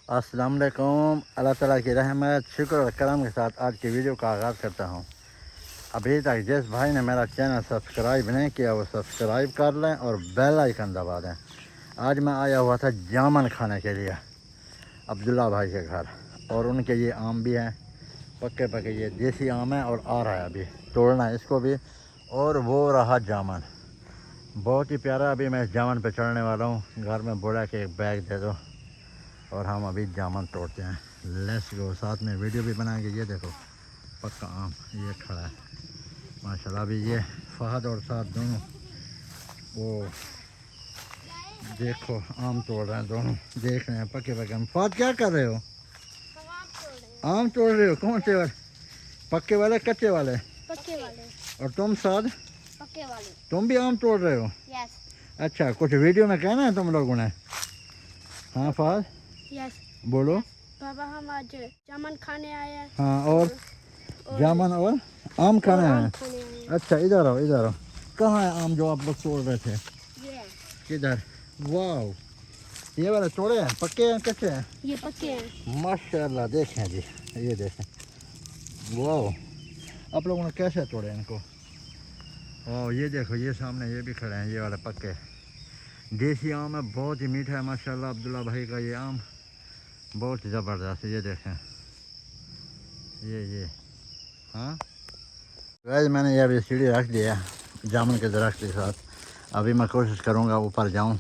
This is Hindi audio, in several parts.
अस्सलाम वालेकुम। अल्लाह ताला की रहमत शुक्र और करम के साथ आज की वीडियो का आगाज़ करता हूँ। अभी तक जिस भाई ने मेरा चैनल सब्सक्राइब नहीं किया वो सब्सक्राइब कर लें और बेल आइकन दबा दें। आज मैं आया हुआ था जामन खाने के लिए अब्दुल्ला भाई के घर, और उनके ये आम भी हैं, पक्के पक्के ये देसी आम है और आ रहा है अभी तोड़ना है इसको भी। और वो रहा जामन, बहुत ही प्यारा। अभी मैं इस जामन पे चढ़ने वाला हूँ। घर में बोला कि एक बैग दे दो और हम अभी जामन तोड़ते हैं। लेट्स गो, साथ में वीडियो भी बनाएंगे। ये देखो पक्का आम ये खड़ा है माशाल्लाह। अभी ये फहद और साथ दोनों वो देखो आम तोड़ रहे हैं, दोनों देख रहे हैं पक्के पक्के आम। फहद क्या कर रहे हो? आम तोड़ रहे हो? कौन से वाले? पक्के वाले कच्चे वाले? पक्के वाले। और तुम साथ? पक्के वाले। तुम भी आम तोड़ रहे हो? यस। अच्छा, कुछ वीडियो में कहना है तुम लोगों ने? हाँ फहद यस बोलो। पापा हम आज जामन खाने आए हैं। हाँ, और जामन और आम खाना है। अच्छा इधर आओ, इधर आओ। कहाँ है आम जो आप लोग तोड़ रहे थे? ये किधर? वाह, ये वाले तोड़े हैं? पक्के हैं कच्चे हैं? ये पक्के हैं माशाल्लाह। देखें जी, ये देखें। वाह, आप लोगों ने कैसे तोड़े इनको? वाह, ये देखो ये सामने ये भी खड़े हैं, ये वाले पक्के देसी आम है, बहुत ही मीठा है माशाल्लाह। अब्दुल्ला भाई का ये आम बहुत ही ज़बरदस्त है। ये देखें ये हाँ वैसे मैंने ये अभी सीढ़ी रख दिया जामुन के दरख्त के साथ। अभी मैं कोशिश करूँगा ऊपर जाऊँ,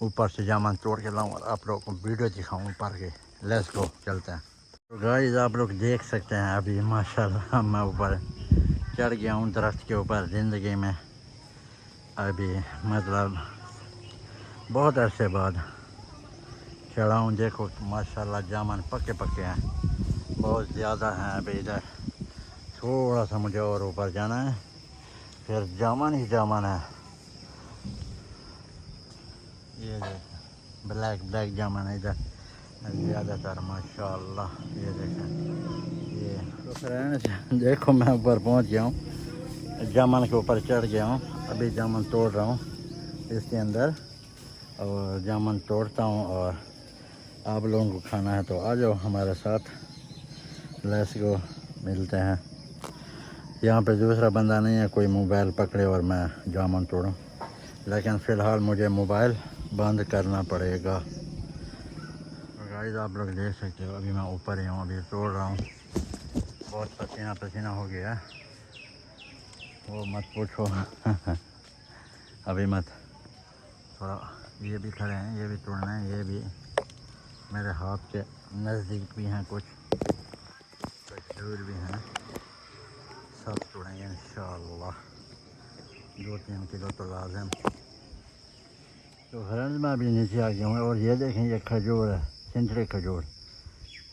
ऊपर से जामुन तोड़ के लाऊँ और आप लोगों को वीडियो दिखाऊँ ऊपर के। लेट्स गो, चलते हैं। तो गाइस आप लोग देख सकते हैं अभी माशाल्लाह मैं ऊपर चढ़ गया हूँ दरख्त के ऊपर। ज़िंदगी में अभी मतलब बहुत अरसे बाद चढ़ा हूँ। देखो माशाल्लाह जामुन पक्के पक्के हैं, बहुत ज़्यादा हैं। अभी इधर थोड़ा सा मुझे और ऊपर जाना है, फिर जामुन ही जामुन है। ये देखें ब्लैक ब्लैक जामुन है इधर ज़्यादातर माशाल्लाह। ये देखें ये तो फ्रेंड्स देखो मैं ऊपर पहुंच गया हूँ, जामुन के ऊपर चढ़ गया हूँ। अभी जामुन तोड़ रहा हूँ इसके अंदर, और जामुन तोड़ता हूँ और आप लोगों को खाना है तो आ जाओ हमारे साथ। लेट्स गो, मिलते हैं। यहाँ पे दूसरा बंदा नहीं है कोई मोबाइल पकड़े और मैं जामुन तोड़ूं, लेकिन फ़िलहाल मुझे मोबाइल बंद करना पड़ेगा। और गाइस आप लोग देख सकते हो अभी मैं ऊपर ही हूँ, अभी तोड़ रहा हूँ। बहुत पसीना पसीना हो गया, वो मत पूछो अभी मत। थोड़ा ये भी खड़े हैं, ये भी तोड़ना है। ये भी मेरे हाथ के नज़दीक भी हैं, कुछ दूर भी हैं। सब तोड़ेंगे इंशाअल्लाह, 2-3 किलो तो लाज़िम। तो फ्रेंड्स मैं अभी नीचे आ गया हूँ और ये देखें ये खजूर है, सिंधड़ी खजूर,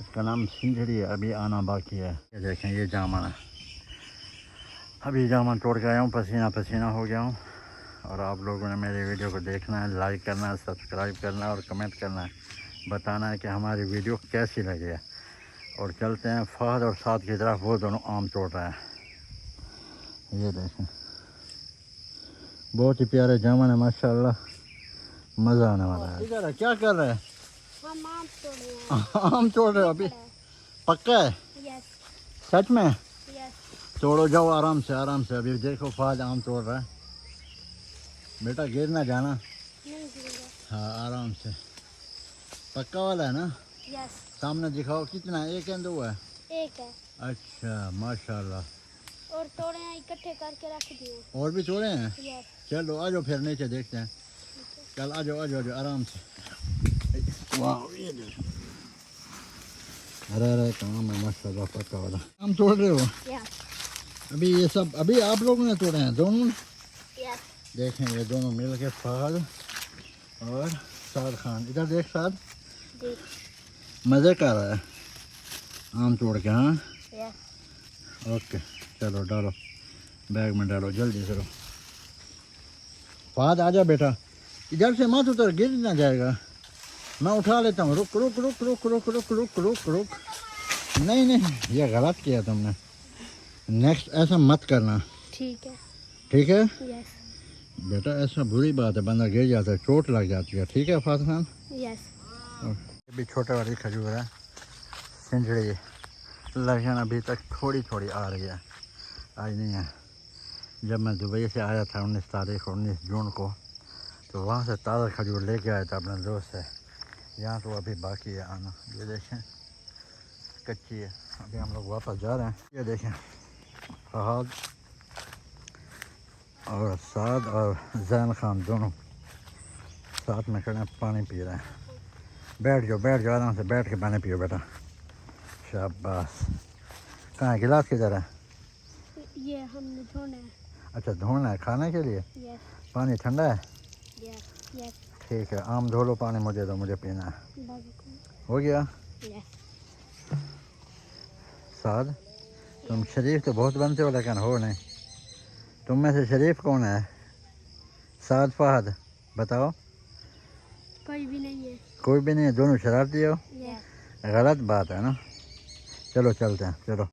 इसका नाम सिंधड़ी है, अभी आना बाकी है। ये देखें ये जामुन है, अभी जामुन तोड़ के आया हूँ, पसीना पसीना हो गया हूँ। और आप लोगों ने मेरी वीडियो को देखना है, लाइक करना है, सब्सक्राइब करना है और कमेंट करना है, बताना है कि हमारी वीडियो कैसी लगी है। और चलते हैं फहद और साथ की तरफ, वो दोनों आम तोड़ रहे हैं। ये देखें बहुत ही प्यारे जामुन है माशाल्लाह, मज़ा आने वाला है। इधर है, क्या कर रहे हैं? हम आम तोड़ रहे हैं। आम तोड़ रहे हो? अभी पक्का है? यस सच में? यस। तोड़ो, जाओ आराम से आराम से। अभी देखो फहद आम तोड़ रहा है, बेटा गिर ना जाना। नहीं गिरेगा। हाँ आराम से। पक्का वाला है ना? यस। सामने दिखाओ कितना है, एक या दो है? एक है। अच्छा माशाल्लाह। और तोड़े हैं इकट्ठे करके रख दिए। और भी तोड़े हैं? यस। चलो आ जाओ फिर नीचे देखते हैं। चल आ जाओ आ जाओ आराम से। वाह ये देखो, अरे काम है माशाल्लाह पक्का वाला। आम तोड़ रहे हो? यस। अभी ये सब अभी आप लोगों ने तोड़े हैं दोनों? यस। देखें ये दोनों मिल के, फहद और साद खान। इधर देख साद, मज़े कर रहा है आम तोड़ के। हाँ यस। ओके चलो डालो बैग में, डालो जल्दी करो। फहद आजा बेटा, इधर से मत उतर, गिर ना जाएगा। मैं उठा लेता हूँ, रुक रुक रुक रुक रुक रुक रुक रुक रुक। नहीं नहीं ये गलत किया तुमने, नेक्स्ट ऐसा मत करना। ठीक है। ठीक है यस। बेटा, ऐसा बुरी बात है, बंदा गिर जाता है, चोट लग जाती है। ठीक है फहद खान? यस। अभी छोटा वाली खजूर है सिंजड़ी, लेकिन अभी तक थोड़ी थोड़ी आ रही है, आज नहीं है। जब मैं दुबई से आया था 19 जून को, तो वहाँ से ताज़ा खजूर लेके आया था अपने दोस्त से। यहाँ तो अभी बाकी है आना। ये देखें कच्ची है। अभी हम लोग वापस जा रहे हैं। ये देखें फहाद और साद और जैन खान दोनों साथ में खड़े हैं, पानी पी रहे हैं। बैठ जाओ आराम से, बैठ के पानी पियो बेटा। शाबाश। कहाँ है गिलास, किधर है? ये हमने धोना है। अच्छा धोना है खाने के लिए। यस पानी ठंडा है? Yes yes. ठीक है, आम धो लो, पानी मुझे दो, मुझे पीना है। हो गया। यस। साद तुम शरीफ तो बहुत बनते हो लेकिन हो नहीं। तुम में से शरीफ कौन है? साद फहद बताओ। कोई भी नहीं है। कोई भी नहीं है, दोनों शरारती हो। यस। गलत बात है ना। चलो चलते हैं, चलो।